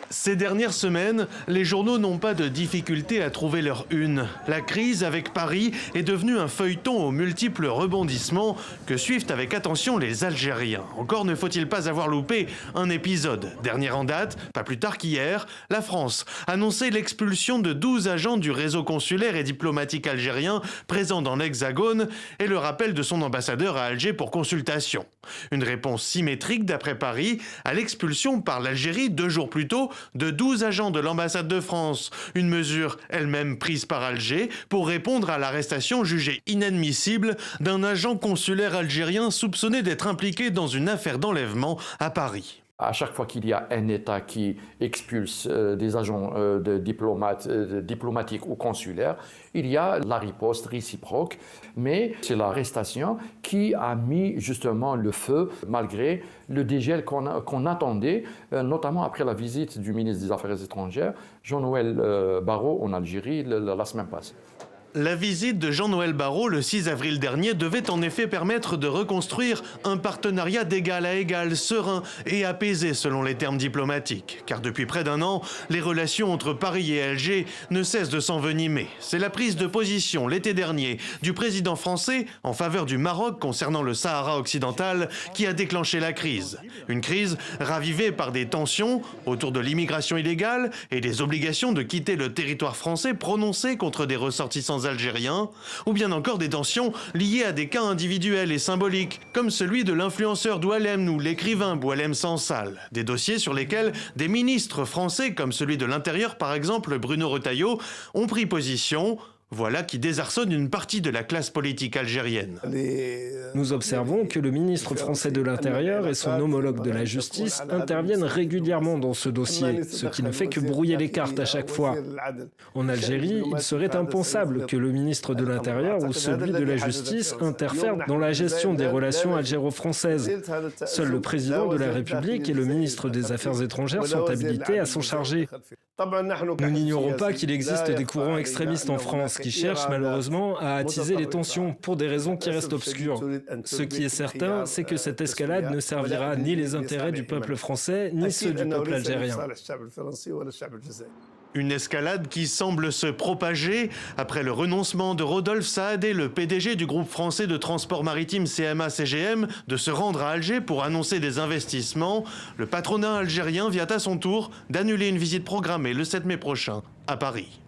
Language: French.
Ces dernières semaines, les journaux n'ont pas de difficulté à trouver leur une. La crise avec Paris est devenue un feuilleton aux multiples rebondissements que suivent avec attention les Algériens. Encore ne faut-il pas avoir loupé un épisode. Dernier en date, pas plus tard qu'hier, la France annonçait l'expulsion de 12 agents du réseau consulaire et diplomatique algérien présents dans l'Hexagone et le rappel de son ambassadeur à Alger pour consultation. Une réponse symétrique d'après Paris à l'expulsion par l'Algérie 2 jours plus tôt de 12 agents de l'ambassade de France, une mesure elle-même prise par Alger pour répondre à l'arrestation jugée inadmissible d'un agent consulaire algérien soupçonné d'être impliqué dans une affaire d'enlèvement à Paris. À chaque fois qu'il y a un État qui expulse des agents diplomatiques ou consulaires, il y a la riposte réciproque, mais c'est l'arrestation qui a mis justement le feu, malgré le dégel qu'on attendait, notamment après la visite du ministre des Affaires étrangères, Jean-Noël Barrot, en Algérie, la semaine passée. La visite de Jean-Noël Barrot le 6 avril dernier devait en effet permettre de reconstruire un partenariat d'égal à égal, serein et apaisé selon les termes diplomatiques. Car depuis près d'un an, les relations entre Paris et Alger ne cessent de s'envenimer. C'est la prise de position l'été dernier du président français en faveur du Maroc concernant le Sahara occidental qui a déclenché la crise. Une crise ravivée par des tensions autour de l'immigration illégale et des obligations de quitter le territoire français prononcées contre des ressortissants algériens, ou bien encore des tensions liées à des cas individuels et symboliques, comme celui de l'influenceur Doualem ou l'écrivain Boualem Sansal. Des dossiers sur lesquels des ministres français, comme celui de l'Intérieur par exemple, Bruno Retailleau, ont pris position. Voilà qui désarçonne une partie de la classe politique algérienne. Nous observons que le ministre français de l'Intérieur et son homologue de la Justice interviennent régulièrement dans ce dossier, ce qui ne fait que brouiller les cartes à chaque fois. En Algérie, il serait impensable que le ministre de l'Intérieur ou celui de la Justice interfèrent dans la gestion des relations algéro-françaises. Seul le président de la République et le ministre des Affaires étrangères sont habilités à s'en charger. Nous n'ignorons pas qu'il existe des courants extrémistes en France qui cherchent malheureusement à attiser les tensions pour des raisons qui restent obscures. Ce qui est certain, c'est que cette escalade ne servira ni les intérêts du peuple français, ni ceux du peuple algérien. Une escalade qui semble se propager après le renoncement de Rodolphe Saadé, le PDG du groupe français de transport maritime CMA-CGM, de se rendre à Alger pour annoncer des investissements. Le patronat algérien vient à son tour d'annuler une visite programmée le 7 mai prochain à Paris.